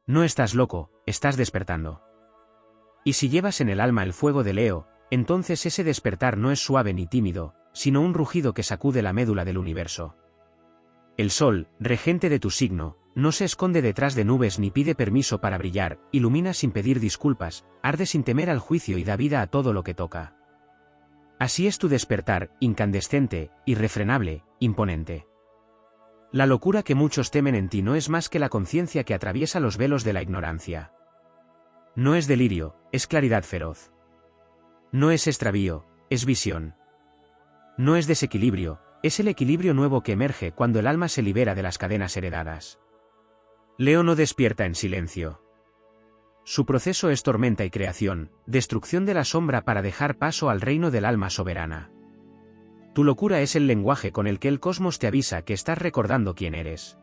No estás loco, estás despertando. Y si llevas en el alma el fuego de Leo, entonces ese despertar no es suave ni tímido, sino un rugido que sacude la médula del universo. El sol, regente de tu signo, no se esconde detrás de nubes ni pide permiso para brillar, ilumina sin pedir disculpas, arde sin temer al juicio y da vida a todo lo que toca. Así es tu despertar, incandescente, irrefrenable, imponente. La locura que muchos temen en ti no es más que la conciencia que atraviesa los velos de la ignorancia. No es delirio, es claridad feroz. No es extravío, es visión. No es desequilibrio, es el equilibrio nuevo que emerge cuando el alma se libera de las cadenas heredadas. Leo no despierta en silencio. Su proceso es tormenta y creación, destrucción de la sombra para dejar paso al reino del alma soberana. Tu locura es el lenguaje con el que el cosmos te avisa que estás recordando quién eres.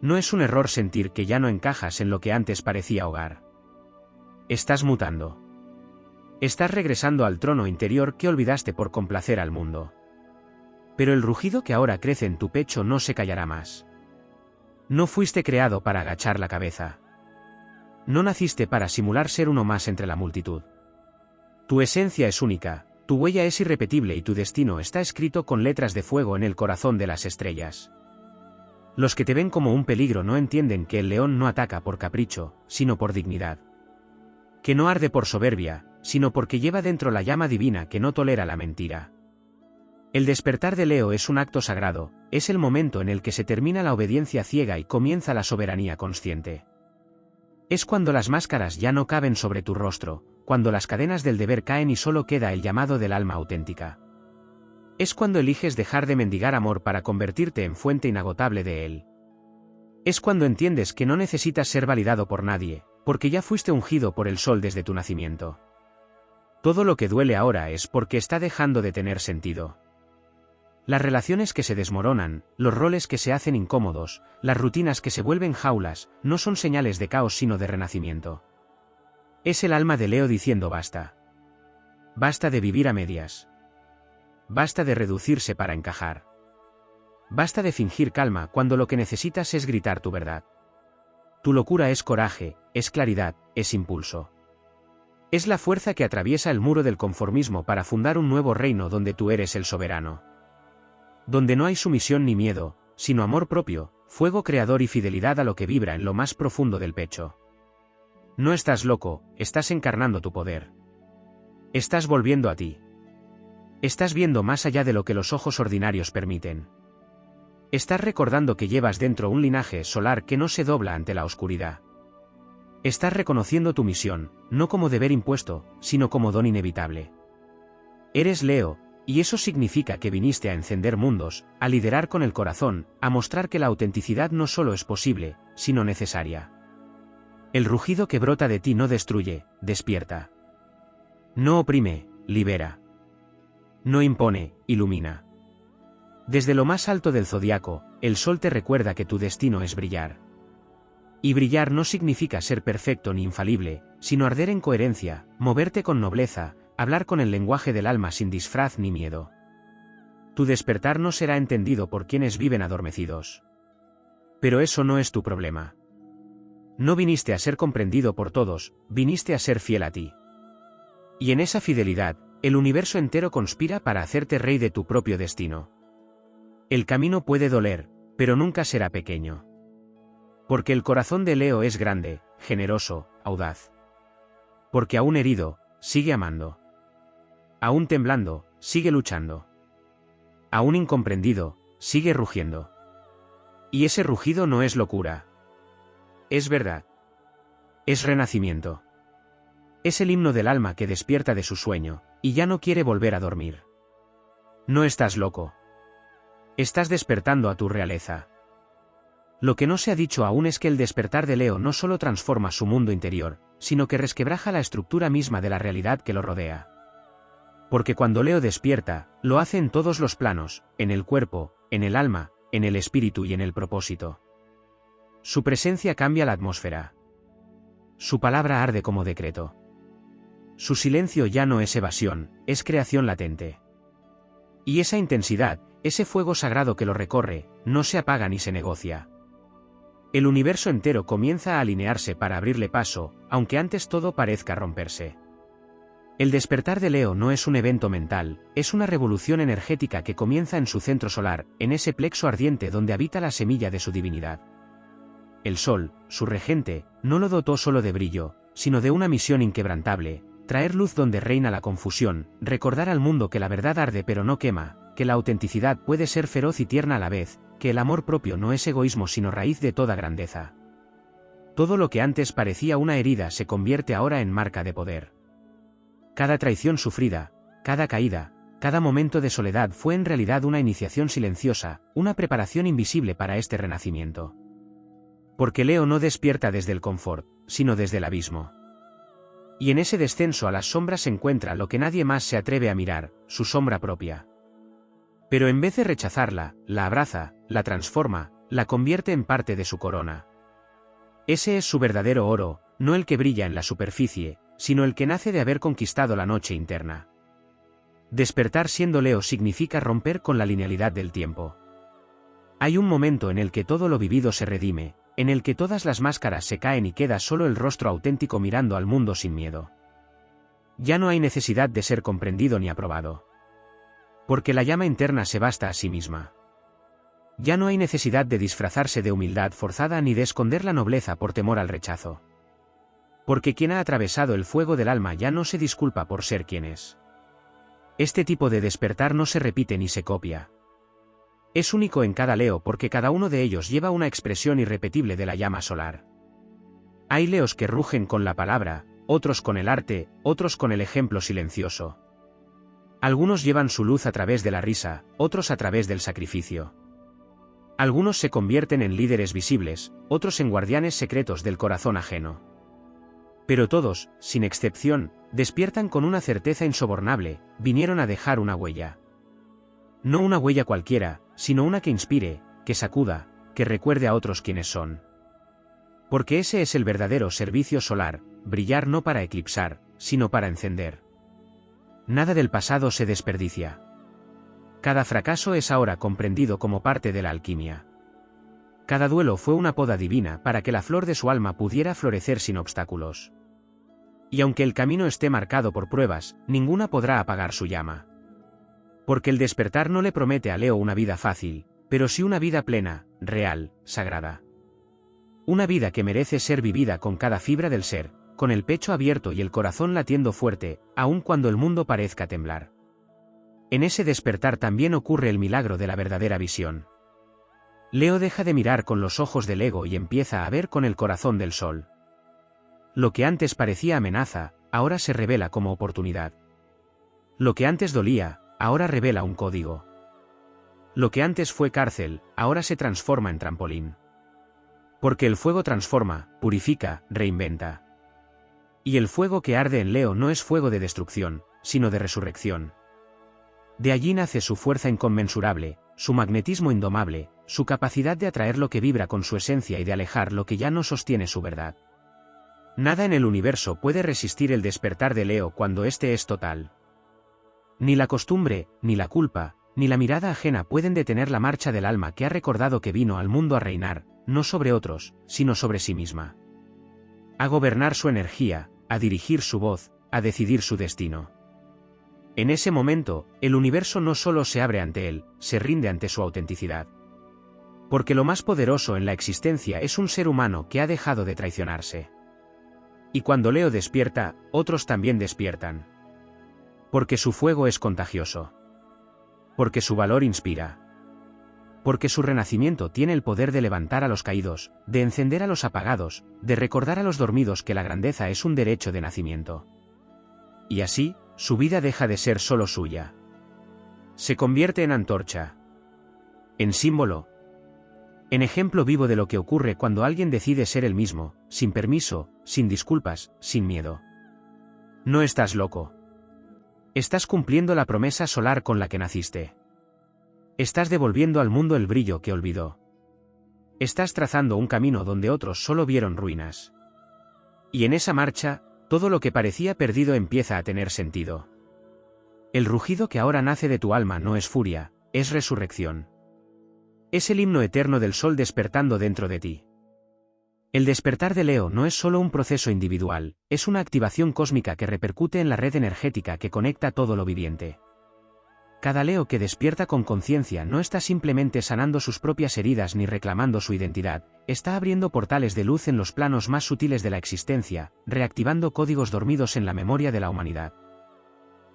No es un error sentir que ya no encajas en lo que antes parecía hogar. Estás mutando. Estás regresando al trono interior que olvidaste por complacer al mundo. Pero el rugido que ahora crece en tu pecho no se callará más. No fuiste creado para agachar la cabeza. No naciste para simular ser uno más entre la multitud. Tu esencia es única, tu huella es irrepetible y tu destino está escrito con letras de fuego en el corazón de las estrellas. Los que te ven como un peligro no entienden que el león no ataca por capricho, sino por dignidad. Que no arde por soberbia, sino porque lleva dentro la llama divina que no tolera la mentira. El despertar de Leo es un acto sagrado, es el momento en el que se termina la obediencia ciega y comienza la soberanía consciente. Es cuando las máscaras ya no caben sobre tu rostro, cuando las cadenas del deber caen y solo queda el llamado del alma auténtica. Es cuando eliges dejar de mendigar amor para convertirte en fuente inagotable de él. Es cuando entiendes que no necesitas ser validado por nadie, porque ya fuiste ungido por el sol desde tu nacimiento. Todo lo que duele ahora es porque está dejando de tener sentido. Las relaciones que se desmoronan, los roles que se hacen incómodos, las rutinas que se vuelven jaulas, no son señales de caos sino de renacimiento. Es el alma de Leo diciendo basta. Basta de vivir a medias. Basta de reducirse para encajar. Basta de fingir calma cuando lo que necesitas es gritar tu verdad. Tu locura es coraje, es claridad, es impulso. Es la fuerza que atraviesa el muro del conformismo para fundar un nuevo reino donde tú eres el soberano. Donde no hay sumisión ni miedo, sino amor propio, fuego creador y fidelidad a lo que vibra en lo más profundo del pecho. No estás loco, estás encarnando tu poder. Estás volviendo a ti. Estás viendo más allá de lo que los ojos ordinarios permiten. Estás recordando que llevas dentro un linaje solar que no se dobla ante la oscuridad. Estás reconociendo tu misión, no como deber impuesto, sino como don inevitable. Eres Leo, y eso significa que viniste a encender mundos, a liderar con el corazón, a mostrar que la autenticidad no solo es posible, sino necesaria. El rugido que brota de ti no destruye, despierta. No oprime, libera. No impone, ilumina. Desde lo más alto del zodiaco, el sol te recuerda que tu destino es brillar. Y brillar no significa ser perfecto ni infalible, sino arder en coherencia, moverte con nobleza, hablar con el lenguaje del alma sin disfraz ni miedo. Tu despertar no será entendido por quienes viven adormecidos. Pero eso no es tu problema. No viniste a ser comprendido por todos, viniste a ser fiel a ti. Y en esa fidelidad, el universo entero conspira para hacerte rey de tu propio destino. El camino puede doler, pero nunca será pequeño. Porque el corazón de Leo es grande, generoso, audaz. Porque aún herido, sigue amando. Aún temblando, sigue luchando. Aún incomprendido, sigue rugiendo. Y ese rugido no es locura. Es verdad. Es renacimiento. Es el himno del alma que despierta de su sueño, y ya no quiere volver a dormir. No estás loco. Estás despertando a tu realeza. Lo que no se ha dicho aún es que el despertar de Leo no solo transforma su mundo interior, sino que resquebraja la estructura misma de la realidad que lo rodea. Porque cuando Leo despierta, lo hace en todos los planos, en el cuerpo, en el alma, en el espíritu y en el propósito. Su presencia cambia la atmósfera. Su palabra arde como decreto. Su silencio ya no es evasión, es creación latente. Y esa intensidad, ese fuego sagrado que lo recorre, no se apaga ni se negocia. El universo entero comienza a alinearse para abrirle paso, aunque antes todo parezca romperse. El despertar de Leo no es un evento mental, es una revolución energética que comienza en su centro solar, en ese plexo ardiente donde habita la semilla de su divinidad. El Sol, su regente, no lo dotó solo de brillo, sino de una misión inquebrantable: traer luz donde reina la confusión, recordar al mundo que la verdad arde pero no quema, que la autenticidad puede ser feroz y tierna a la vez, que el amor propio no es egoísmo sino raíz de toda grandeza. Todo lo que antes parecía una herida se convierte ahora en marca de poder. Cada traición sufrida, cada caída, cada momento de soledad fue en realidad una iniciación silenciosa, una preparación invisible para este renacimiento. Porque Leo no despierta desde el confort, sino desde el abismo. Y en ese descenso a las sombras se encuentra lo que nadie más se atreve a mirar, su sombra propia. Pero en vez de rechazarla, la abraza, la transforma, la convierte en parte de su corona. Ese es su verdadero oro, no el que brilla en la superficie, sino el que nace de haber conquistado la noche interna. Despertar siendo Leo significa romper con la linealidad del tiempo. Hay un momento en el que todo lo vivido se redime, en el que todas las máscaras se caen y queda solo el rostro auténtico mirando al mundo sin miedo. Ya no hay necesidad de ser comprendido ni aprobado. Porque la llama interna se basta a sí misma. Ya no hay necesidad de disfrazarse de humildad forzada ni de esconder la nobleza por temor al rechazo. Porque quien ha atravesado el fuego del alma ya no se disculpa por ser quien es. Este tipo de despertar no se repite ni se copia. Es único en cada Leo porque cada uno de ellos lleva una expresión irrepetible de la llama solar. Hay Leos que rugen con la palabra, otros con el arte, otros con el ejemplo silencioso. Algunos llevan su luz a través de la risa, otros a través del sacrificio. Algunos se convierten en líderes visibles, otros en guardianes secretos del corazón ajeno. Pero todos, sin excepción, despiertan con una certeza insobornable: vinieron a dejar una huella. No una huella cualquiera, sino una que inspire, que sacuda, que recuerde a otros quiénes son. Porque ese es el verdadero servicio solar: brillar no para eclipsar, sino para encender. Nada del pasado se desperdicia. Cada fracaso es ahora comprendido como parte de la alquimia. Cada duelo fue una poda divina para que la flor de su alma pudiera florecer sin obstáculos. Y aunque el camino esté marcado por pruebas, ninguna podrá apagar su llama. Porque el despertar no le promete a Leo una vida fácil, pero sí una vida plena, real, sagrada. Una vida que merece ser vivida con cada fibra del ser, con el pecho abierto y el corazón latiendo fuerte, aun cuando el mundo parezca temblar. En ese despertar también ocurre el milagro de la verdadera visión. Leo deja de mirar con los ojos del ego y empieza a ver con el corazón del sol. Lo que antes parecía amenaza, ahora se revela como oportunidad. Lo que antes dolía, ahora revela un código. Lo que antes fue cárcel, ahora se transforma en trampolín. Porque el fuego transforma, purifica, reinventa. Y el fuego que arde en Leo no es fuego de destrucción, sino de resurrección. De allí nace su fuerza inconmensurable, su magnetismo indomable, su capacidad de atraer lo que vibra con su esencia y de alejar lo que ya no sostiene su verdad. Nada en el universo puede resistir el despertar de Leo cuando éste es total. Ni la costumbre, ni la culpa, ni la mirada ajena pueden detener la marcha del alma que ha recordado que vino al mundo a reinar, no sobre otros, sino sobre sí misma. A gobernar su energía, a dirigir su voz, a decidir su destino. En ese momento, el universo no solo se abre ante él, se rinde ante su autenticidad. Porque lo más poderoso en la existencia es un ser humano que ha dejado de traicionarse. Y cuando Leo despierta, otros también despiertan. Porque su fuego es contagioso. Porque su valor inspira. Porque su renacimiento tiene el poder de levantar a los caídos, de encender a los apagados, de recordar a los dormidos que la grandeza es un derecho de nacimiento. Y así, su vida deja de ser solo suya. Se convierte en antorcha. En símbolo. En ejemplo vivo de lo que ocurre cuando alguien decide ser el mismo, sin permiso, sin disculpas, sin miedo. No estás loco. Estás cumpliendo la promesa solar con la que naciste. Estás devolviendo al mundo el brillo que olvidó. Estás trazando un camino donde otros solo vieron ruinas. Y en esa marcha, todo lo que parecía perdido empieza a tener sentido. El rugido que ahora nace de tu alma no es furia, es resurrección. Es el himno eterno del sol despertando dentro de ti. El despertar de Leo no es solo un proceso individual, es una activación cósmica que repercute en la red energética que conecta todo lo viviente. Cada Leo que despierta con conciencia no está simplemente sanando sus propias heridas ni reclamando su identidad, está abriendo portales de luz en los planos más sutiles de la existencia, reactivando códigos dormidos en la memoria de la humanidad.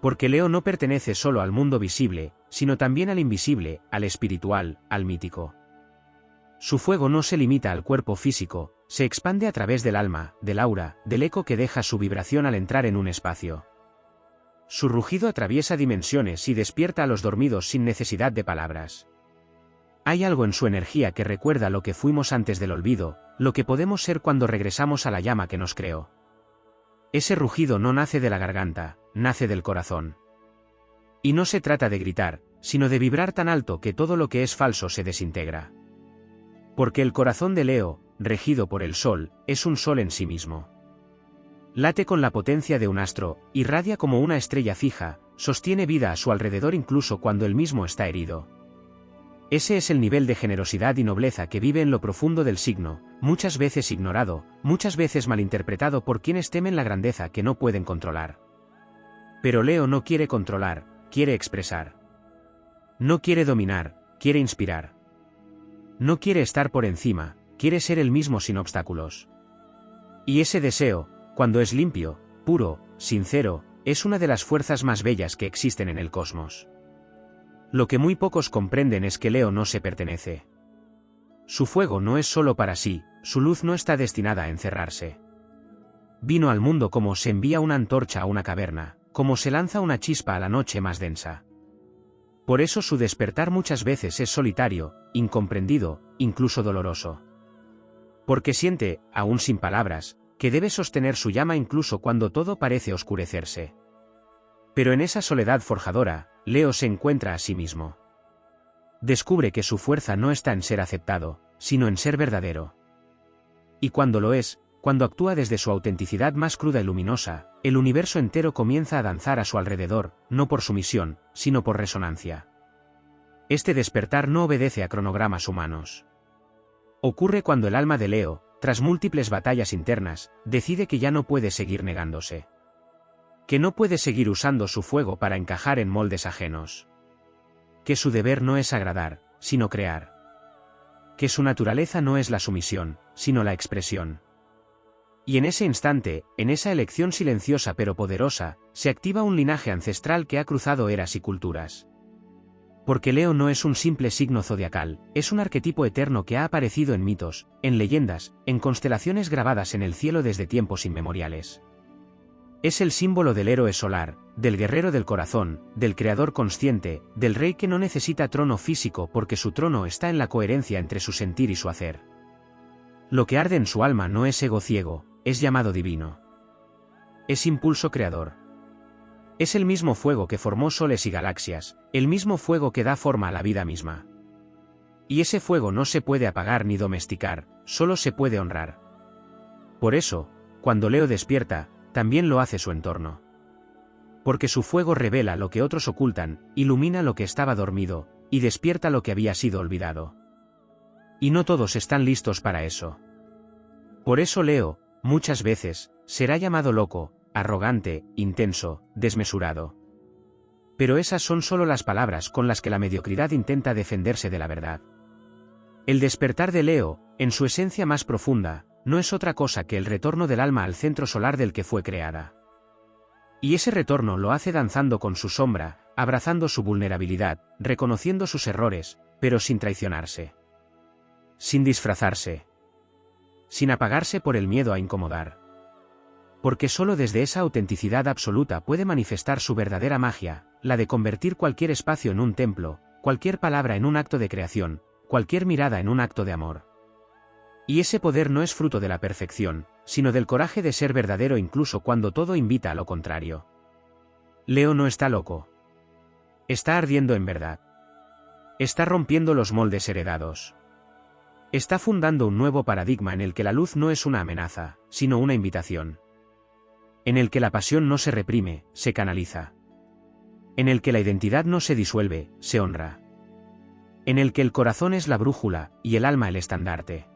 Porque Leo no pertenece solo al mundo visible, sino también al invisible, al espiritual, al mítico. Su fuego no se limita al cuerpo físico, se expande a través del alma, del aura, del eco que deja su vibración al entrar en un espacio. Su rugido atraviesa dimensiones y despierta a los dormidos sin necesidad de palabras. Hay algo en su energía que recuerda lo que fuimos antes del olvido, lo que podemos ser cuando regresamos a la llama que nos creó. Ese rugido no nace de la garganta, nace del corazón. Y no se trata de gritar, sino de vibrar tan alto que todo lo que es falso se desintegra. Porque el corazón de Leo, regido por el sol, es un sol en sí mismo. Late con la potencia de un astro, irradia como una estrella fija, sostiene vida a su alrededor incluso cuando él mismo está herido. Ese es el nivel de generosidad y nobleza que vive en lo profundo del signo, muchas veces ignorado, muchas veces malinterpretado por quienes temen la grandeza que no pueden controlar. Pero Leo no quiere controlar, quiere expresar. No quiere dominar, quiere inspirar. No quiere estar por encima, quiere ser el mismo sin obstáculos. Y ese deseo, cuando es limpio, puro, sincero, es una de las fuerzas más bellas que existen en el cosmos. Lo que muy pocos comprenden es que Leo no se pertenece. Su fuego no es solo para sí, su luz no está destinada a encerrarse. Vino al mundo como se envía una antorcha a una caverna, como se lanza una chispa a la noche más densa. Por eso su despertar muchas veces es solitario, incomprendido, incluso doloroso. Porque siente, aún sin palabras, que debe sostener su llama incluso cuando todo parece oscurecerse. Pero en esa soledad forjadora, Leo se encuentra a sí mismo. Descubre que su fuerza no está en ser aceptado, sino en ser verdadero. Y cuando lo es, cuando actúa desde su autenticidad más cruda y luminosa, el universo entero comienza a danzar a su alrededor, no por sumisión, sino por resonancia. Este despertar no obedece a cronogramas humanos. Ocurre cuando el alma de Leo, tras múltiples batallas internas, decide que ya no puede seguir negándose. Que no puede seguir usando su fuego para encajar en moldes ajenos. Que su deber no es agradar, sino crear. Que su naturaleza no es la sumisión, sino la expresión. Y en ese instante, en esa elección silenciosa pero poderosa, se activa un linaje ancestral que ha cruzado eras y culturas. Porque Leo no es un simple signo zodiacal, es un arquetipo eterno que ha aparecido en mitos, en leyendas, en constelaciones grabadas en el cielo desde tiempos inmemoriales. Es el símbolo del héroe solar, del guerrero del corazón, del creador consciente, del rey que no necesita trono físico porque su trono está en la coherencia entre su sentir y su hacer. Lo que arde en su alma no es ego ciego, es llamado divino. Es impulso creador. Es el mismo fuego que formó soles y galaxias, el mismo fuego que da forma a la vida misma. Y ese fuego no se puede apagar ni domesticar, solo se puede honrar. Por eso, cuando Leo despierta, también lo hace su entorno. Porque su fuego revela lo que otros ocultan, ilumina lo que estaba dormido, y despierta lo que había sido olvidado. Y no todos están listos para eso. Por eso Leo, muchas veces, será llamado loco, arrogante, intenso, desmesurado. Pero esas son solo las palabras con las que la mediocridad intenta defenderse de la verdad. El despertar de Leo, en su esencia más profunda, no es otra cosa que el retorno del alma al centro solar del que fue creada. Y ese retorno lo hace danzando con su sombra, abrazando su vulnerabilidad, reconociendo sus errores, pero sin traicionarse. Sin disfrazarse. Sin apagarse por el miedo a incomodar. Porque solo desde esa autenticidad absoluta puede manifestar su verdadera magia, la de convertir cualquier espacio en un templo, cualquier palabra en un acto de creación, cualquier mirada en un acto de amor. Y ese poder no es fruto de la perfección, sino del coraje de ser verdadero incluso cuando todo invita a lo contrario. Leo no está loco. Está ardiendo en verdad. Está rompiendo los moldes heredados. Está fundando un nuevo paradigma en el que la luz no es una amenaza, sino una invitación. En el que la pasión no se reprime, se canaliza. En el que la identidad no se disuelve, se honra. En el que el corazón es la brújula, y el alma el estandarte.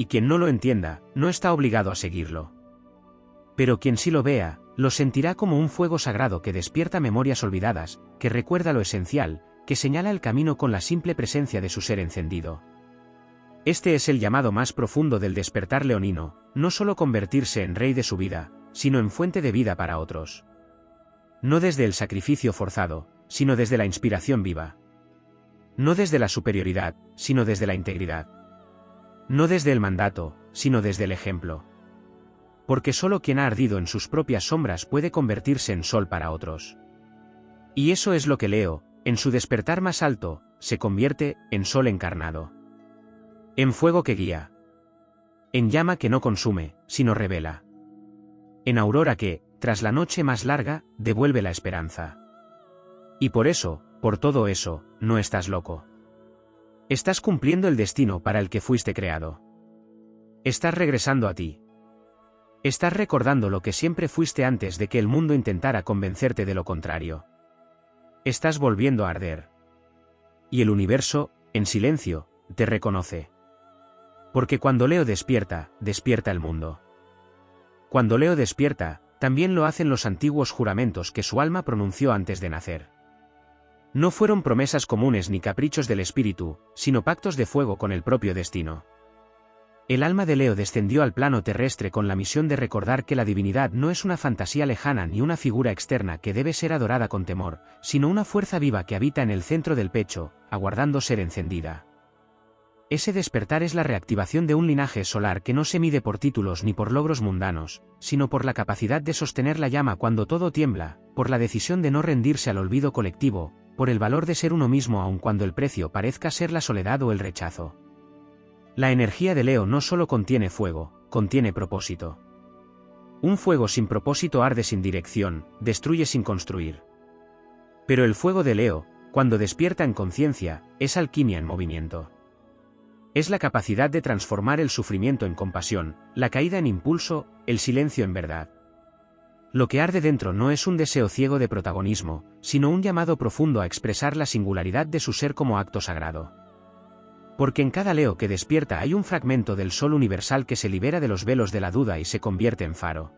y quien no lo entienda, no está obligado a seguirlo. Pero quien sí lo vea, lo sentirá como un fuego sagrado que despierta memorias olvidadas, que recuerda lo esencial, que señala el camino con la simple presencia de su ser encendido. Este es el llamado más profundo del despertar leonino, no solo convertirse en rey de su vida, sino en fuente de vida para otros. No desde el sacrificio forzado, sino desde la inspiración viva. No desde la superioridad, sino desde la integridad. No desde el mandato, sino desde el ejemplo. Porque solo quien ha ardido en sus propias sombras puede convertirse en sol para otros. Y eso es lo que Leo, en su despertar más alto, se convierte en sol encarnado. En fuego que guía. En llama que no consume, sino revela. En aurora que, tras la noche más larga, devuelve la esperanza. Y por eso, por todo eso, no estás loco. Estás cumpliendo el destino para el que fuiste creado. Estás regresando a ti. Estás recordando lo que siempre fuiste antes de que el mundo intentara convencerte de lo contrario. Estás volviendo a arder. Y el universo, en silencio, te reconoce. Porque cuando Leo despierta, despierta el mundo. Cuando Leo despierta, también lo hacen los antiguos juramentos que su alma pronunció antes de nacer. No fueron promesas comunes ni caprichos del espíritu, sino pactos de fuego con el propio destino. El alma de Leo descendió al plano terrestre con la misión de recordar que la divinidad no es una fantasía lejana ni una figura externa que debe ser adorada con temor, sino una fuerza viva que habita en el centro del pecho, aguardando ser encendida. Ese despertar es la reactivación de un linaje solar que no se mide por títulos ni por logros mundanos, sino por la capacidad de sostener la llama cuando todo tiembla, por la decisión de no rendirse al olvido colectivo, por el valor de ser uno mismo aun cuando el precio parezca ser la soledad o el rechazo. La energía de Leo no solo contiene fuego, contiene propósito. Un fuego sin propósito arde sin dirección, destruye sin construir. Pero el fuego de Leo, cuando despierta en conciencia, es alquimia en movimiento. Es la capacidad de transformar el sufrimiento en compasión, la caída en impulso, el silencio en verdad. Lo que arde dentro no es un deseo ciego de protagonismo, sino un llamado profundo a expresar la singularidad de su ser como acto sagrado. Porque en cada Leo que despierta hay un fragmento del sol universal que se libera de los velos de la duda y se convierte en faro.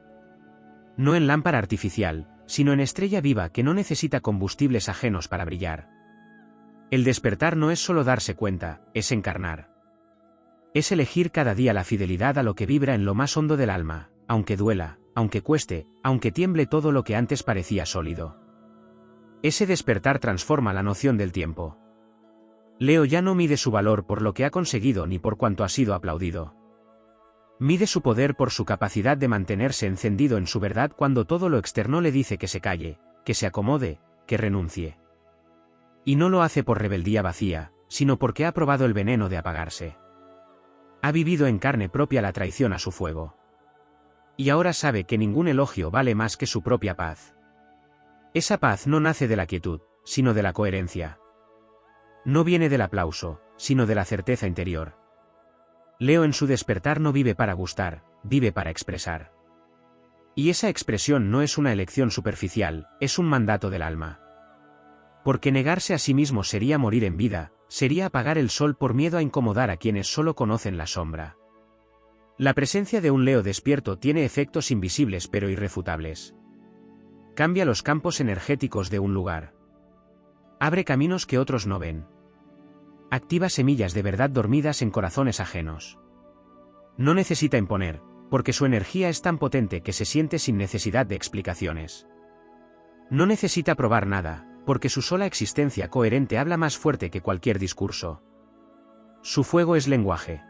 No en lámpara artificial, sino en estrella viva que no necesita combustibles ajenos para brillar. El despertar no es solo darse cuenta, es encarnar. Es elegir cada día la fidelidad a lo que vibra en lo más hondo del alma, aunque duela, aunque cueste, aunque tiemble todo lo que antes parecía sólido. Ese despertar transforma la noción del tiempo. Leo ya no mide su valor por lo que ha conseguido ni por cuanto ha sido aplaudido. Mide su poder por su capacidad de mantenerse encendido en su verdad cuando todo lo externo le dice que se calle, que se acomode, que renuncie. Y no lo hace por rebeldía vacía, sino porque ha probado el veneno de apagarse. Ha vivido en carne propia la traición a su fuego. Y ahora sabe que ningún elogio vale más que su propia paz. Esa paz no nace de la quietud, sino de la coherencia. No viene del aplauso, sino de la certeza interior. Leo en su despertar no vive para gustar, vive para expresar. Y esa expresión no es una elección superficial, es un mandato del alma. Porque negarse a sí mismo sería morir en vida, sería apagar el sol por miedo a incomodar a quienes solo conocen la sombra. La presencia de un Leo despierto tiene efectos invisibles pero irrefutables. Cambia los campos energéticos de un lugar. Abre caminos que otros no ven. Activa semillas de verdad dormidas en corazones ajenos. No necesita imponer, porque su energía es tan potente que se siente sin necesidad de explicaciones. No necesita probar nada, porque su sola existencia coherente habla más fuerte que cualquier discurso. Su fuego es lenguaje.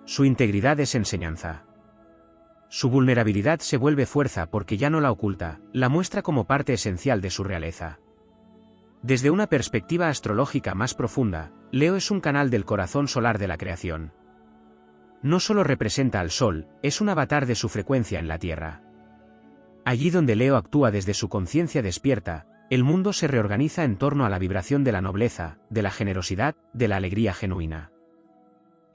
Su integridad es enseñanza. Su vulnerabilidad se vuelve fuerza porque ya no la oculta, la muestra como parte esencial de su realeza. Desde una perspectiva astrológica más profunda, Leo es un canal del corazón solar de la creación. No solo representa al Sol, es un avatar de su frecuencia en la Tierra. Allí donde Leo actúa desde su conciencia despierta, el mundo se reorganiza en torno a la vibración de la nobleza, de la generosidad, de la alegría genuina.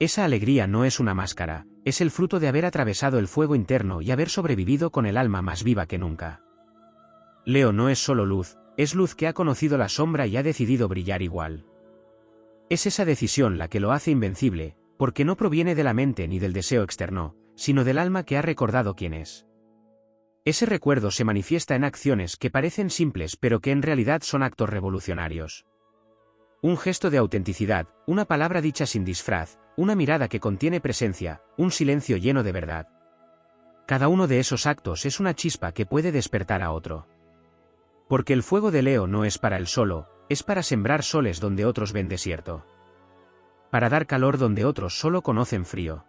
Esa alegría no es una máscara, es el fruto de haber atravesado el fuego interno y haber sobrevivido con el alma más viva que nunca. Leo no es solo luz, es luz que ha conocido la sombra y ha decidido brillar igual. Es esa decisión la que lo hace invencible, porque no proviene de la mente ni del deseo externo, sino del alma que ha recordado quién es. Ese recuerdo se manifiesta en acciones que parecen simples pero que en realidad son actos revolucionarios. Un gesto de autenticidad, una palabra dicha sin disfraz, una mirada que contiene presencia, un silencio lleno de verdad. Cada uno de esos actos es una chispa que puede despertar a otro. Porque el fuego de Leo no es para él solo, es para sembrar soles donde otros ven desierto. Para dar calor donde otros solo conocen frío.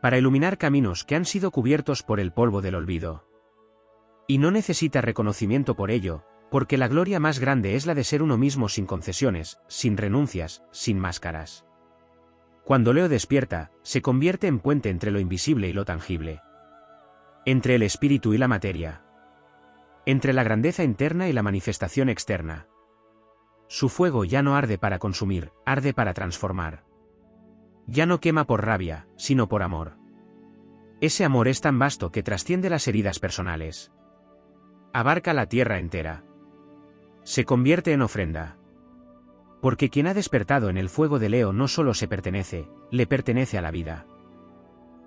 Para iluminar caminos que han sido cubiertos por el polvo del olvido. Y no necesita reconocimiento por ello, porque la gloria más grande es la de ser uno mismo sin concesiones, sin renuncias, sin máscaras. Cuando Leo despierta, se convierte en puente entre lo invisible y lo tangible. Entre el espíritu y la materia. Entre la grandeza interna y la manifestación externa. Su fuego ya no arde para consumir, arde para transformar. Ya no quema por rabia, sino por amor. Ese amor es tan vasto que trasciende las heridas personales. Abarca la tierra entera. Se convierte en ofrenda. Porque quien ha despertado en el fuego de Leo no solo se pertenece, le pertenece a la vida.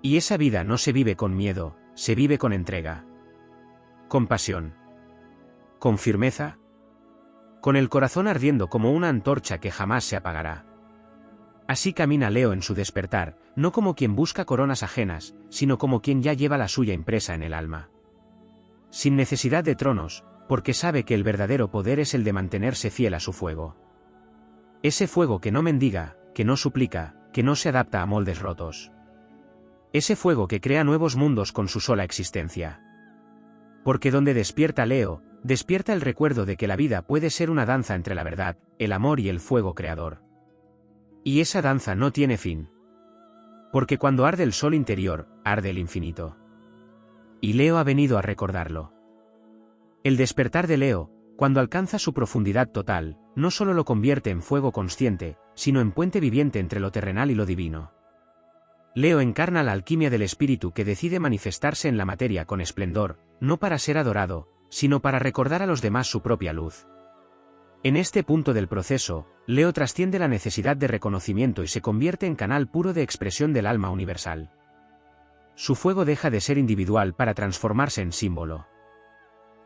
Y esa vida no se vive con miedo, se vive con entrega. Con pasión. Con firmeza. Con el corazón ardiendo como una antorcha que jamás se apagará. Así camina Leo en su despertar, no como quien busca coronas ajenas, sino como quien ya lleva la suya impresa en el alma. Sin necesidad de tronos, porque sabe que el verdadero poder es el de mantenerse fiel a su fuego. Ese fuego que no mendiga, que no suplica, que no se adapta a moldes rotos. Ese fuego que crea nuevos mundos con su sola existencia. Porque donde despierta Leo, despierta el recuerdo de que la vida puede ser una danza entre la verdad, el amor y el fuego creador. Y esa danza no tiene fin. Porque cuando arde el sol interior, arde el infinito. Y Leo ha venido a recordarlo. El despertar de Leo, cuando alcanza su profundidad total, no solo lo convierte en fuego consciente, sino en puente viviente entre lo terrenal y lo divino. Leo encarna la alquimia del espíritu que decide manifestarse en la materia con esplendor, no para ser adorado, sino para recordar a los demás su propia luz. En este punto del proceso, Leo trasciende la necesidad de reconocimiento y se convierte en canal puro de expresión del alma universal. Su fuego deja de ser individual para transformarse en símbolo.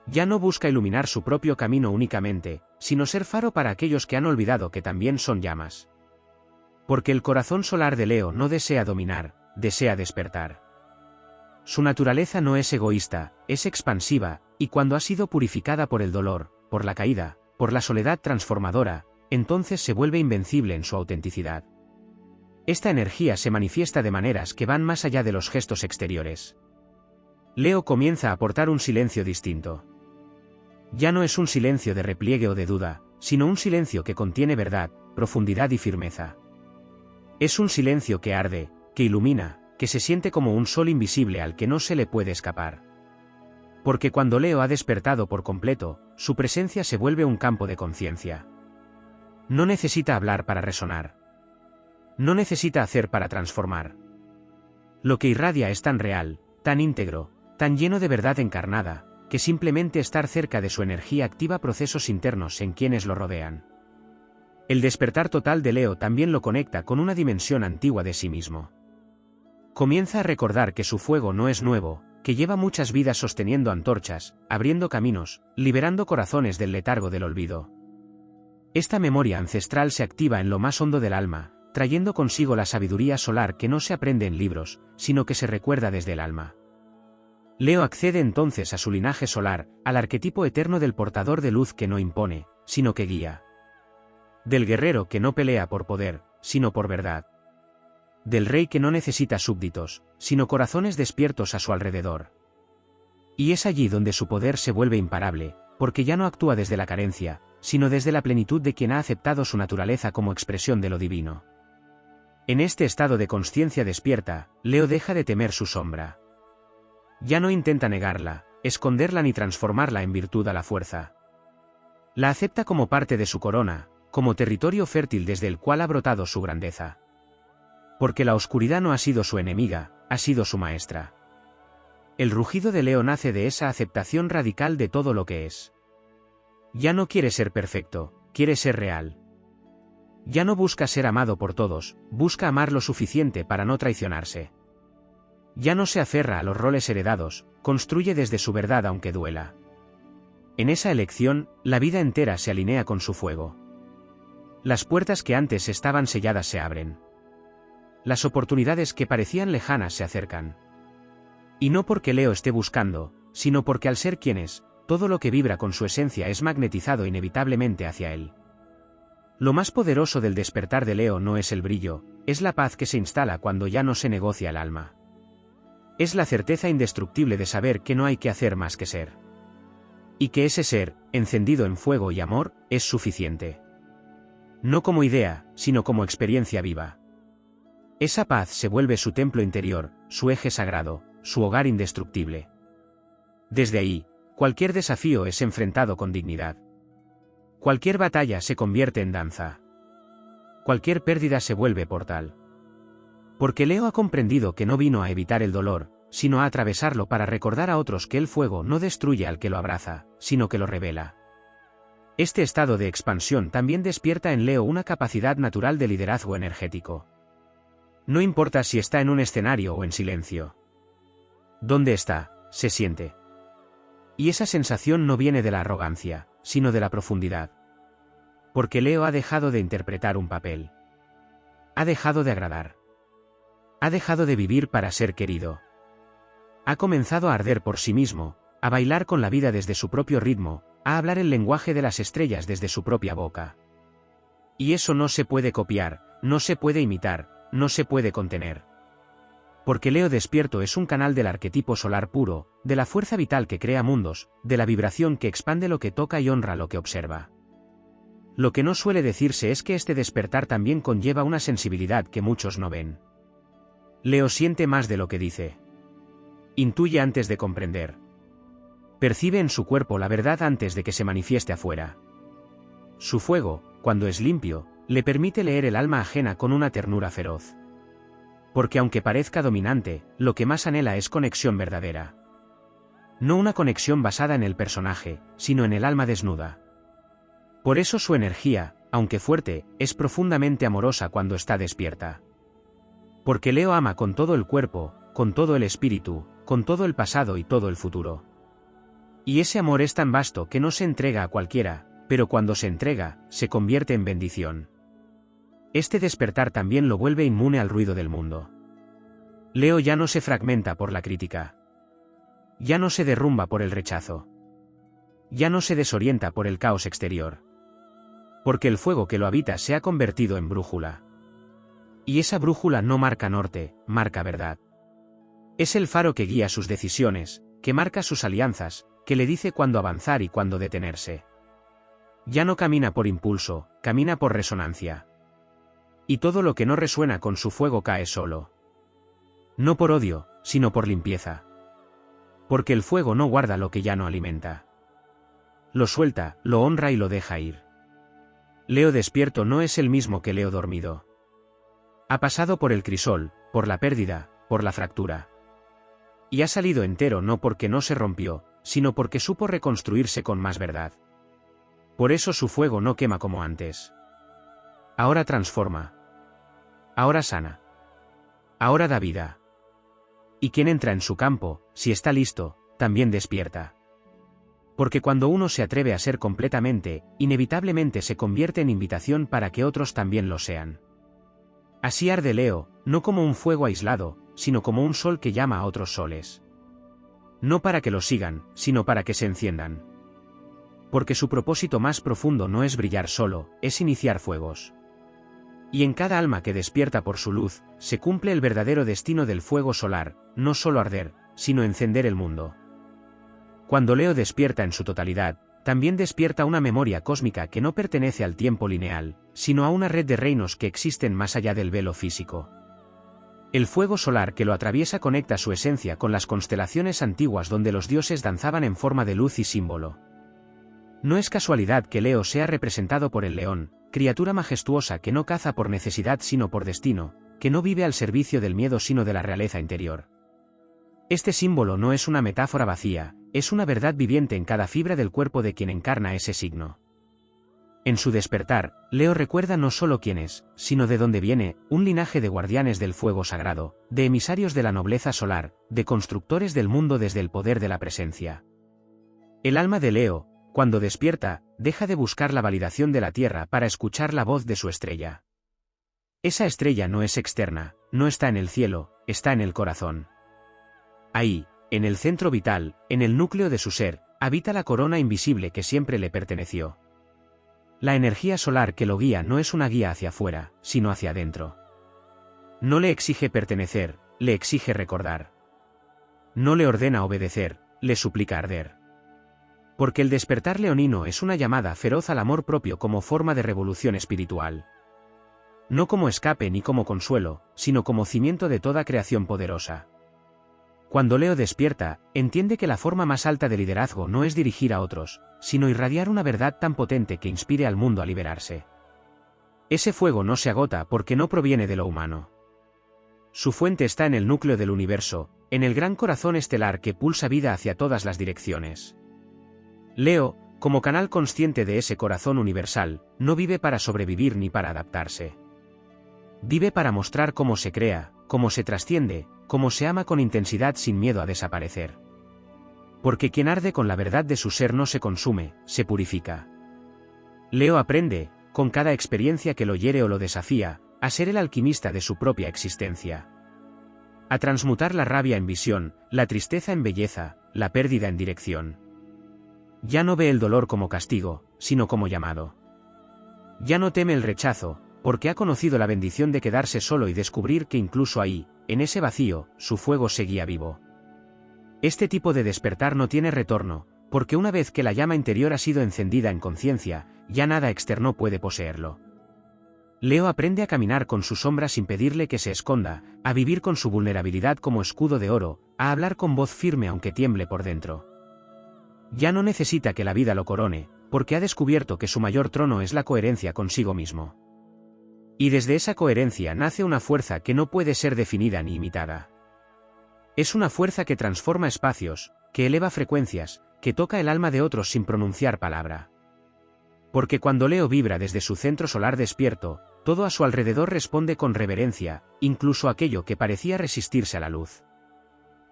Ya no busca iluminar su propio camino únicamente, sino ser faro para aquellos que han olvidado que también son llamas. Porque el corazón solar de Leo no desea dominar, desea despertar. Su naturaleza no es egoísta, es expansiva, y cuando ha sido purificada por el dolor, por la caída, por la soledad transformadora, entonces se vuelve invencible en su autenticidad. Esta energía se manifiesta de maneras que van más allá de los gestos exteriores. Leo comienza a aportar un silencio distinto. Ya no es un silencio de repliegue o de duda, sino un silencio que contiene verdad, profundidad y firmeza. Es un silencio que arde, que ilumina, que se siente como un sol invisible al que no se le puede escapar. Porque cuando Leo ha despertado por completo, su presencia se vuelve un campo de conciencia. No necesita hablar para resonar. No necesita hacer para transformar. Lo que irradia es tan real, tan íntegro, tan lleno de verdad encarnada, que simplemente estar cerca de su energía activa procesos internos en quienes lo rodean. El despertar total de Leo también lo conecta con una dimensión antigua de sí mismo. Comienza a recordar que su fuego no es nuevo, que lleva muchas vidas sosteniendo antorchas, abriendo caminos, liberando corazones del letargo del olvido. Esta memoria ancestral se activa en lo más hondo del alma, trayendo consigo la sabiduría solar que no se aprende en libros, sino que se recuerda desde el alma. Leo accede entonces a su linaje solar, al arquetipo eterno del portador de luz que no impone, sino que guía. Del guerrero que no pelea por poder, sino por verdad. Del rey que no necesita súbditos, sino corazones despiertos a su alrededor. Y es allí donde su poder se vuelve imparable, porque ya no actúa desde la carencia, sino desde la plenitud de quien ha aceptado su naturaleza como expresión de lo divino. En este estado de consciencia despierta, Leo deja de temer su sombra. Ya no intenta negarla, esconderla ni transformarla en virtud a la fuerza. La acepta como parte de su corona, como territorio fértil desde el cual ha brotado su grandeza. Porque la oscuridad no ha sido su enemiga, ha sido su maestra. El rugido de Leo nace de esa aceptación radical de todo lo que es. Ya no quiere ser perfecto, quiere ser real. Ya no busca ser amado por todos, busca amar lo suficiente para no traicionarse. Ya no se aferra a los roles heredados, construye desde su verdad aunque duela. En esa elección, la vida entera se alinea con su fuego. Las puertas que antes estaban selladas se abren. Las oportunidades que parecían lejanas se acercan. Y no porque Leo esté buscando, sino porque al ser quien es, todo lo que vibra con su esencia es magnetizado inevitablemente hacia él. Lo más poderoso del despertar de Leo no es el brillo, es la paz que se instala cuando ya no se negocia el alma. Es la certeza indestructible de saber que no hay que hacer más que ser. Y que ese ser, encendido en fuego y amor, es suficiente. No como idea, sino como experiencia viva. Esa paz se vuelve su templo interior, su eje sagrado, su hogar indestructible. Desde ahí, cualquier desafío es enfrentado con dignidad. Cualquier batalla se convierte en danza. Cualquier pérdida se vuelve portal. Porque Leo ha comprendido que no vino a evitar el dolor, sino a atravesarlo para recordar a otros que el fuego no destruye al que lo abraza, sino que lo revela. Este estado de expansión también despierta en Leo una capacidad natural de liderazgo energético. No importa si está en un escenario o en silencio. ¿Dónde está? Se siente. Y esa sensación no viene de la arrogancia, sino de la profundidad. Porque Leo ha dejado de interpretar un papel. Ha dejado de agradar. Ha dejado de vivir para ser querido. Ha comenzado a arder por sí mismo, a bailar con la vida desde su propio ritmo, a hablar el lenguaje de las estrellas desde su propia boca. Y eso no se puede copiar, no se puede imitar, no se puede contener. Porque Leo despierto es un canal del arquetipo solar puro, de la fuerza vital que crea mundos, de la vibración que expande lo que toca y honra lo que observa. Lo que no suele decirse es que este despertar también conlleva una sensibilidad que muchos no ven. Leo siente más de lo que dice. Intuye antes de comprender. Percibe en su cuerpo la verdad antes de que se manifieste afuera. Su fuego, cuando es limpio, le permite leer el alma ajena con una ternura feroz. Porque aunque parezca dominante, lo que más anhela es conexión verdadera. No una conexión basada en el personaje, sino en el alma desnuda. Por eso su energía, aunque fuerte, es profundamente amorosa cuando está despierta. Porque Leo ama con todo el cuerpo, con todo el espíritu, con todo el pasado y todo el futuro. Y ese amor es tan vasto que no se entrega a cualquiera, pero cuando se entrega, se convierte en bendición. Este despertar también lo vuelve inmune al ruido del mundo. Leo ya no se fragmenta por la crítica. Ya no se derrumba por el rechazo. Ya no se desorienta por el caos exterior. Porque el fuego que lo habita se ha convertido en brújula. Y esa brújula no marca norte, marca verdad. Es el faro que guía sus decisiones, que marca sus alianzas, que le dice cuándo avanzar y cuándo detenerse. Ya no camina por impulso, camina por resonancia. Y todo lo que no resuena con su fuego cae solo. No por odio, sino por limpieza. Porque el fuego no guarda lo que ya no alimenta. Lo suelta, lo honra y lo deja ir. Leo despierto no es el mismo que Leo dormido. Ha pasado por el crisol, por la pérdida, por la fractura. Y ha salido entero no porque no se rompió, sino porque supo reconstruirse con más verdad. Por eso su fuego no quema como antes. Ahora transforma. Ahora sana. Ahora da vida. Y quien entra en su campo, si está listo, también despierta. Porque cuando uno se atreve a ser completamente, inevitablemente se convierte en invitación para que otros también lo sean. Así arde Leo, no como un fuego aislado, sino como un sol que llama a otros soles. No para que lo sigan, sino para que se enciendan. Porque su propósito más profundo no es brillar solo, es iniciar fuegos. Y en cada alma que despierta por su luz, se cumple el verdadero destino del fuego solar, no solo arder, sino encender el mundo. Cuando Leo despierta en su totalidad, también despierta una memoria cósmica que no pertenece al tiempo lineal, sino a una red de reinos que existen más allá del velo físico. El fuego solar que lo atraviesa conecta su esencia con las constelaciones antiguas donde los dioses danzaban en forma de luz y símbolo. No es casualidad que Leo sea representado por el león, criatura majestuosa que no caza por necesidad sino por destino, que no vive al servicio del miedo sino de la realeza interior. Este símbolo no es una metáfora vacía, es una verdad viviente en cada fibra del cuerpo de quien encarna ese signo. En su despertar, Leo recuerda no solo quién es, sino de dónde viene, un linaje de guardianes del fuego sagrado, de emisarios de la nobleza solar, de constructores del mundo desde el poder de la presencia. El alma de Leo, cuando despierta, deja de buscar la validación de la tierra para escuchar la voz de su estrella. Esa estrella no es externa, no está en el cielo, está en el corazón. Ahí, en el centro vital, en el núcleo de su ser, habita la corona invisible que siempre le perteneció. La energía solar que lo guía no es una guía hacia afuera, sino hacia adentro. No le exige pertenecer, le exige recordar. No le ordena obedecer, le suplica arder. Porque el despertar leonino es una llamada feroz al amor propio como forma de revolución espiritual. No como escape ni como consuelo, sino como cimiento de toda creación poderosa. Cuando Leo despierta, entiende que la forma más alta de liderazgo no es dirigir a otros, sino irradiar una verdad tan potente que inspire al mundo a liberarse. Ese fuego no se agota porque no proviene de lo humano. Su fuente está en el núcleo del universo, en el gran corazón estelar que pulsa vida hacia todas las direcciones. Leo, como canal consciente de ese corazón universal, no vive para sobrevivir ni para adaptarse. Vive para mostrar cómo se crea, cómo se trasciende, cómo se ama con intensidad sin miedo a desaparecer. Porque quien arde con la verdad de su ser no se consume, se purifica. Leo aprende, con cada experiencia que lo hiere o lo desafía, a ser el alquimista de su propia existencia. A transmutar la rabia en visión, la tristeza en belleza, la pérdida en dirección. Ya no ve el dolor como castigo, sino como llamado. Ya no teme el rechazo, porque ha conocido la bendición de quedarse solo y descubrir que incluso ahí, en ese vacío, su fuego seguía vivo. Este tipo de despertar no tiene retorno, porque una vez que la llama interior ha sido encendida en conciencia, ya nada externo puede poseerlo. Leo aprende a caminar con su sombra sin pedirle que se esconda, a vivir con su vulnerabilidad como escudo de oro, a hablar con voz firme aunque tiemble por dentro. Ya no necesita que la vida lo corone, porque ha descubierto que su mayor trono es la coherencia consigo mismo. Y desde esa coherencia nace una fuerza que no puede ser definida ni imitada. Es una fuerza que transforma espacios, que eleva frecuencias, que toca el alma de otros sin pronunciar palabra. Porque cuando Leo vibra desde su centro solar despierto, todo a su alrededor responde con reverencia, incluso aquello que parecía resistirse a la luz.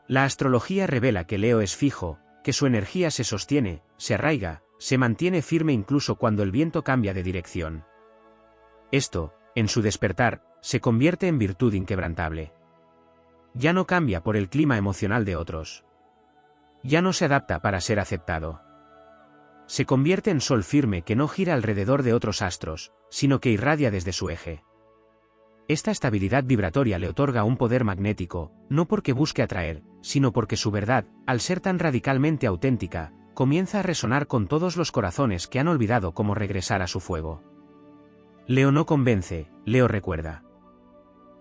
La astrología revela que Leo es fijo, que su energía se sostiene, se arraiga, se mantiene firme incluso cuando el viento cambia de dirección. Esto, en su despertar, se convierte en virtud inquebrantable. Ya no cambia por el clima emocional de otros. Ya no se adapta para ser aceptado. Se convierte en sol firme que no gira alrededor de otros astros, sino que irradia desde su eje. Esta estabilidad vibratoria le otorga un poder magnético, no porque busque atraer, sino porque su verdad, al ser tan radicalmente auténtica, comienza a resonar con todos los corazones que han olvidado cómo regresar a su fuego. Leo no convence, Leo recuerda.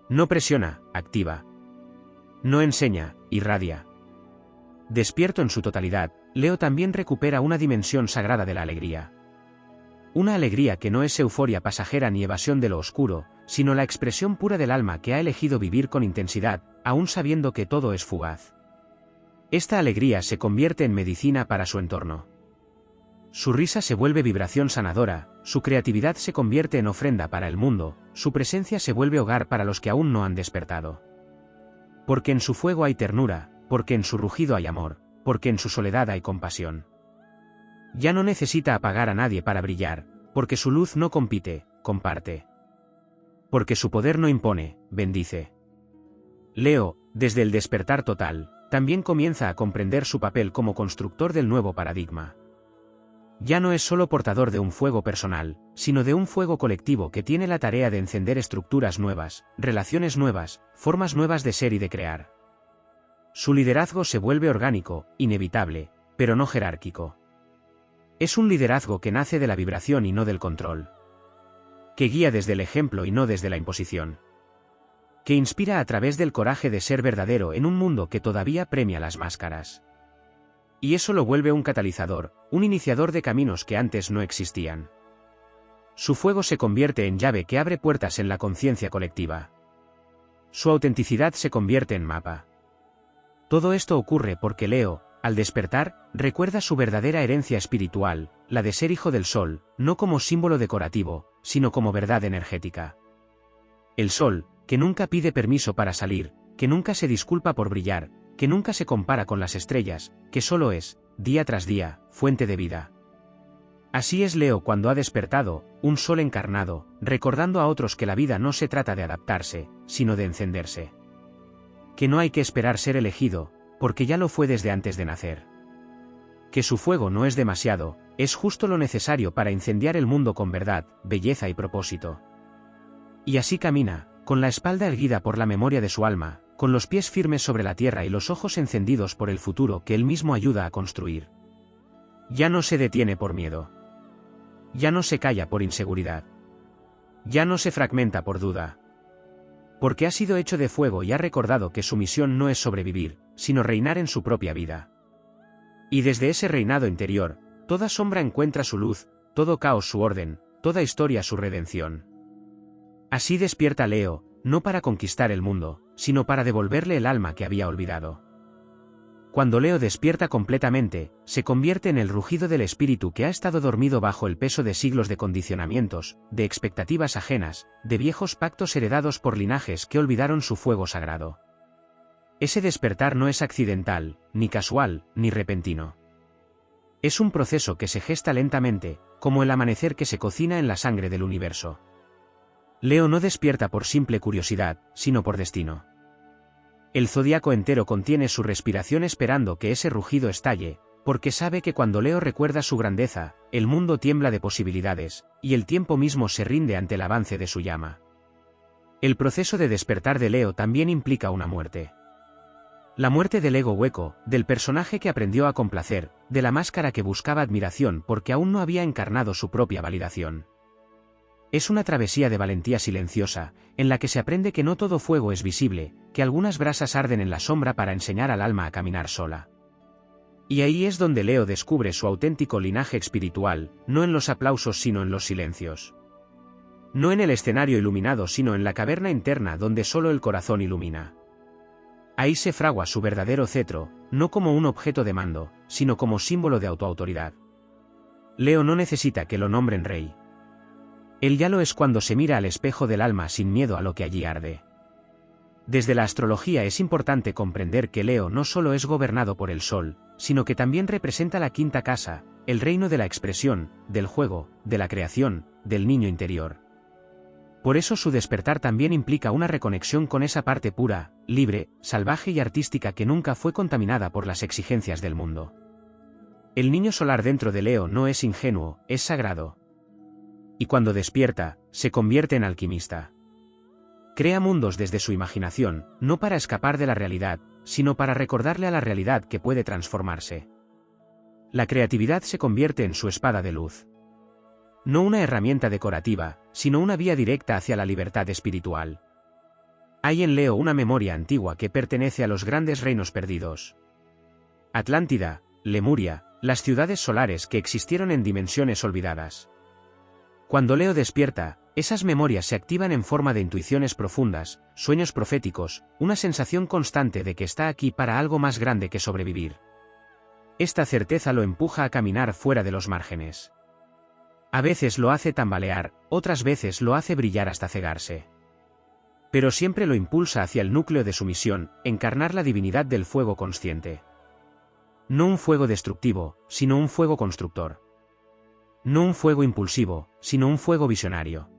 No presiona, activa. No enseña, irradia. Despierto en su totalidad, Leo también recupera una dimensión sagrada de la alegría. Una alegría que no es euforia pasajera ni evasión de lo oscuro, sino la expresión pura del alma que ha elegido vivir con intensidad, aún sabiendo que todo es fugaz. Esta alegría se convierte en medicina para su entorno. Su risa se vuelve vibración sanadora, su creatividad se convierte en ofrenda para el mundo, su presencia se vuelve hogar para los que aún no han despertado. Porque en su fuego hay ternura, porque en su rugido hay amor, porque en su soledad hay compasión. Ya no necesita apagar a nadie para brillar, porque su luz no compite, comparte. Porque su poder no impone, bendice. Leo, desde el despertar total, también comienza a comprender su papel como constructor del nuevo paradigma. Ya no es solo portador de un fuego personal, sino de un fuego colectivo que tiene la tarea de encender estructuras nuevas, relaciones nuevas, formas nuevas de ser y de crear. Su liderazgo se vuelve orgánico, inevitable, pero no jerárquico. Es un liderazgo que nace de la vibración y no del control. Que guía desde el ejemplo y no desde la imposición. Que inspira a través del coraje de ser verdadero en un mundo que todavía premia las máscaras. Y eso lo vuelve un catalizador, un iniciador de caminos que antes no existían. Su fuego se convierte en llave que abre puertas en la conciencia colectiva. Su autenticidad se convierte en mapa. Todo esto ocurre porque Leo, Al despertar, recuerda su verdadera herencia espiritual, la de ser hijo del sol, no como símbolo decorativo, sino como verdad energética. El sol, que nunca pide permiso para salir, que nunca se disculpa por brillar, que nunca se compara con las estrellas, que solo es, día tras día, fuente de vida. Así es Leo cuando ha despertado, un sol encarnado, recordando a otros que la vida no se trata de adaptarse, sino de encenderse. Que no hay que esperar ser elegido, porque ya lo fue desde antes de nacer. Que su fuego no es demasiado, es justo lo necesario para incendiar el mundo con verdad, belleza y propósito. Y así camina, con la espalda erguida por la memoria de su alma, con los pies firmes sobre la tierra y los ojos encendidos por el futuro que él mismo ayuda a construir. Ya no se detiene por miedo. Ya no se calla por inseguridad. Ya no se fragmenta por duda. Porque ha sido hecho de fuego y ha recordado que su misión no es sobrevivir, sino reinar en su propia vida. Y desde ese reinado interior, toda sombra encuentra su luz, todo caos su orden, toda historia su redención. Así despierta Leo, no para conquistar el mundo, sino para devolverle el alma que había olvidado. Cuando Leo despierta completamente, se convierte en el rugido del espíritu que ha estado dormido bajo el peso de siglos de condicionamientos, de expectativas ajenas, de viejos pactos heredados por linajes que olvidaron su fuego sagrado. Ese despertar no es accidental, ni casual, ni repentino. Es un proceso que se gesta lentamente, como el amanecer que se cocina en la sangre del universo. Leo no despierta por simple curiosidad, sino por destino. El zodiaco entero contiene su respiración esperando que ese rugido estalle, porque sabe que cuando Leo recuerda su grandeza, el mundo tiembla de posibilidades, y el tiempo mismo se rinde ante el avance de su llama. El proceso de despertar de Leo también implica una muerte. La muerte del ego hueco, del personaje que aprendió a complacer, de la máscara que buscaba admiración porque aún no había encarnado su propia validación. Es una travesía de valentía silenciosa, en la que se aprende que no todo fuego es visible, que algunas brasas arden en la sombra para enseñar al alma a caminar sola. Y ahí es donde Leo descubre su auténtico linaje espiritual, no en los aplausos sino en los silencios. No en el escenario iluminado sino en la caverna interna donde solo el corazón ilumina. Ahí se fragua su verdadero cetro, no como un objeto de mando, sino como símbolo de autoautoridad. Leo no necesita que lo nombren rey. Él ya lo es cuando se mira al espejo del alma sin miedo a lo que allí arde. Desde la astrología es importante comprender que Leo no solo es gobernado por el sol, sino que también representa la quinta casa, el reino de la expresión, del juego, de la creación, del niño interior. Por eso su despertar también implica una reconexión con esa parte pura, libre, salvaje y artística que nunca fue contaminada por las exigencias del mundo. El niño solar dentro de Leo no es ingenuo, es sagrado. Y cuando despierta, se convierte en alquimista. Crea mundos desde su imaginación, no para escapar de la realidad, sino para recordarle a la realidad que puede transformarse. La creatividad se convierte en su espada de luz. No una herramienta decorativa, sino una vía directa hacia la libertad espiritual. Hay en Leo una memoria antigua que pertenece a los grandes reinos perdidos. Atlántida, Lemuria, las ciudades solares que existieron en dimensiones olvidadas. Cuando Leo despierta, esas memorias se activan en forma de intuiciones profundas, sueños proféticos, una sensación constante de que está aquí para algo más grande que sobrevivir. Esta certeza lo empuja a caminar fuera de los márgenes. A veces lo hace tambalear, otras veces lo hace brillar hasta cegarse. Pero siempre lo impulsa hacia el núcleo de su misión, encarnar la divinidad del fuego consciente. No un fuego destructivo, sino un fuego constructor. No un fuego impulsivo, sino un fuego visionario.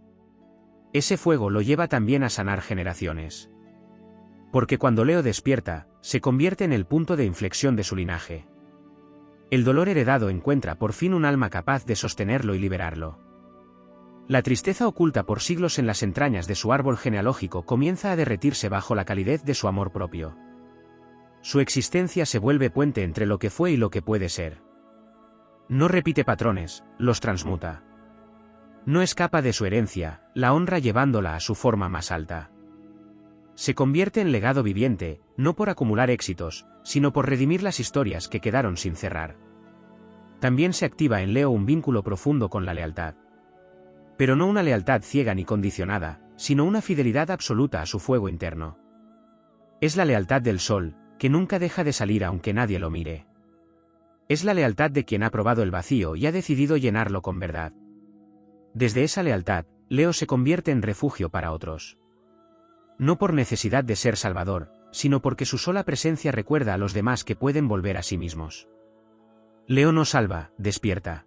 Ese fuego lo lleva también a sanar generaciones. Porque cuando Leo despierta, se convierte en el punto de inflexión de su linaje. El dolor heredado encuentra por fin un alma capaz de sostenerlo y liberarlo. La tristeza oculta por siglos en las entrañas de su árbol genealógico comienza a derretirse bajo la calidez de su amor propio. Su existencia se vuelve puente entre lo que fue y lo que puede ser. No repite patrones, los transmuta. No escapa de su herencia, la honra llevándola a su forma más alta. Se convierte en legado viviente, no por acumular éxitos, sino por redimir las historias que quedaron sin cerrar. También se activa en Leo un vínculo profundo con la lealtad. Pero no una lealtad ciega ni condicionada, sino una fidelidad absoluta a su fuego interno. Es la lealtad del sol, que nunca deja de salir aunque nadie lo mire. Es la lealtad de quien ha probado el vacío y ha decidido llenarlo con verdad. Desde esa lealtad, Leo se convierte en refugio para otros. No por necesidad de ser salvador, sino porque su sola presencia recuerda a los demás que pueden volver a sí mismos. Leo no salva, despierta.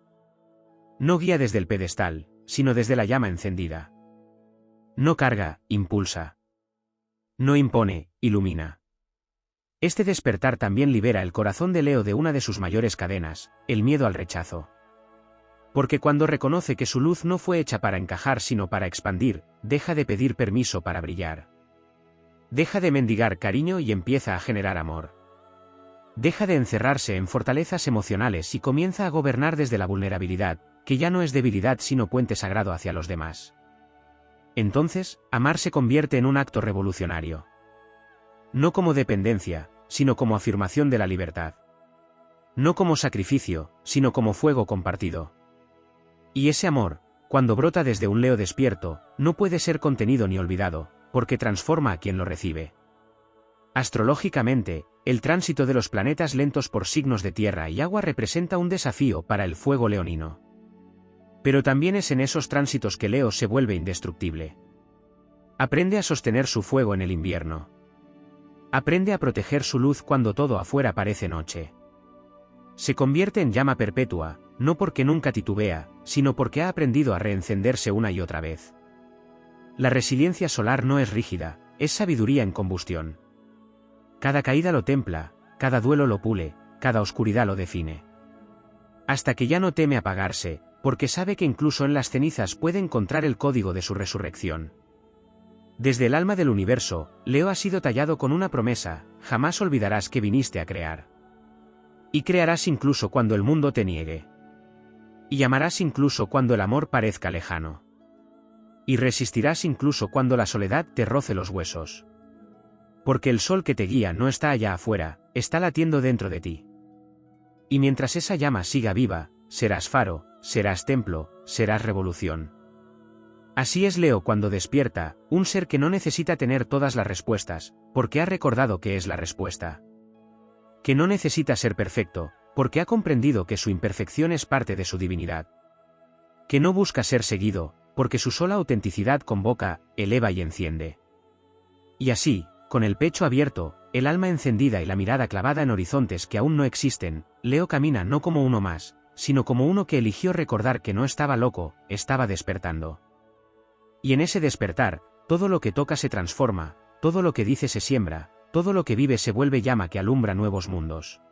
No guía desde el pedestal, sino desde la llama encendida. No carga, impulsa. No impone, ilumina. Este despertar también libera el corazón de Leo de una de sus mayores cadenas, el miedo al rechazo. Porque cuando reconoce que su luz no fue hecha para encajar sino para expandir, deja de pedir permiso para brillar. Deja de mendigar cariño y empieza a generar amor. Deja de encerrarse en fortalezas emocionales y comienza a gobernar desde la vulnerabilidad, que ya no es debilidad sino puente sagrado hacia los demás. Entonces, amar se convierte en un acto revolucionario. No como dependencia, sino como afirmación de la libertad. No como sacrificio, sino como fuego compartido. Y ese amor, cuando brota desde un Leo despierto, no puede ser contenido ni olvidado, porque transforma a quien lo recibe. Astrológicamente, el tránsito de los planetas lentos por signos de tierra y agua representa un desafío para el fuego leonino. Pero también es en esos tránsitos que Leo se vuelve indestructible. Aprende a sostener su fuego en el invierno. Aprende a proteger su luz cuando todo afuera parece noche. Se convierte en llama perpetua, no porque nunca titubea, sino porque ha aprendido a reencenderse una y otra vez. La resiliencia solar no es rígida, es sabiduría en combustión. Cada caída lo templa, cada duelo lo pule, cada oscuridad lo define. Hasta que ya no teme apagarse, porque sabe que incluso en las cenizas puede encontrar el código de su resurrección. Desde el alma del universo, Leo ha sido tallado con una promesa: jamás olvidarás que viniste a crear. Y crearás incluso cuando el mundo te niegue. Y amarás incluso cuando el amor parezca lejano. Y resistirás incluso cuando la soledad te roce los huesos. Porque el sol que te guía no está allá afuera, está latiendo dentro de ti. Y mientras esa llama siga viva, serás faro, serás templo, serás revolución. Así es Leo cuando despierta, un ser que no necesita tener todas las respuestas, porque ha recordado que es la respuesta. Que no necesita ser perfecto, porque ha comprendido que su imperfección es parte de su divinidad. Que no busca ser seguido, porque su sola autenticidad convoca, eleva y enciende. Y así, con el pecho abierto, el alma encendida y la mirada clavada en horizontes que aún no existen, Leo camina no como uno más, sino como uno que eligió recordar que no estaba loco, estaba despertando. Y en ese despertar, todo lo que toca se transforma, todo lo que dice se siembra, todo lo que vive se vuelve llama que alumbra nuevos mundos.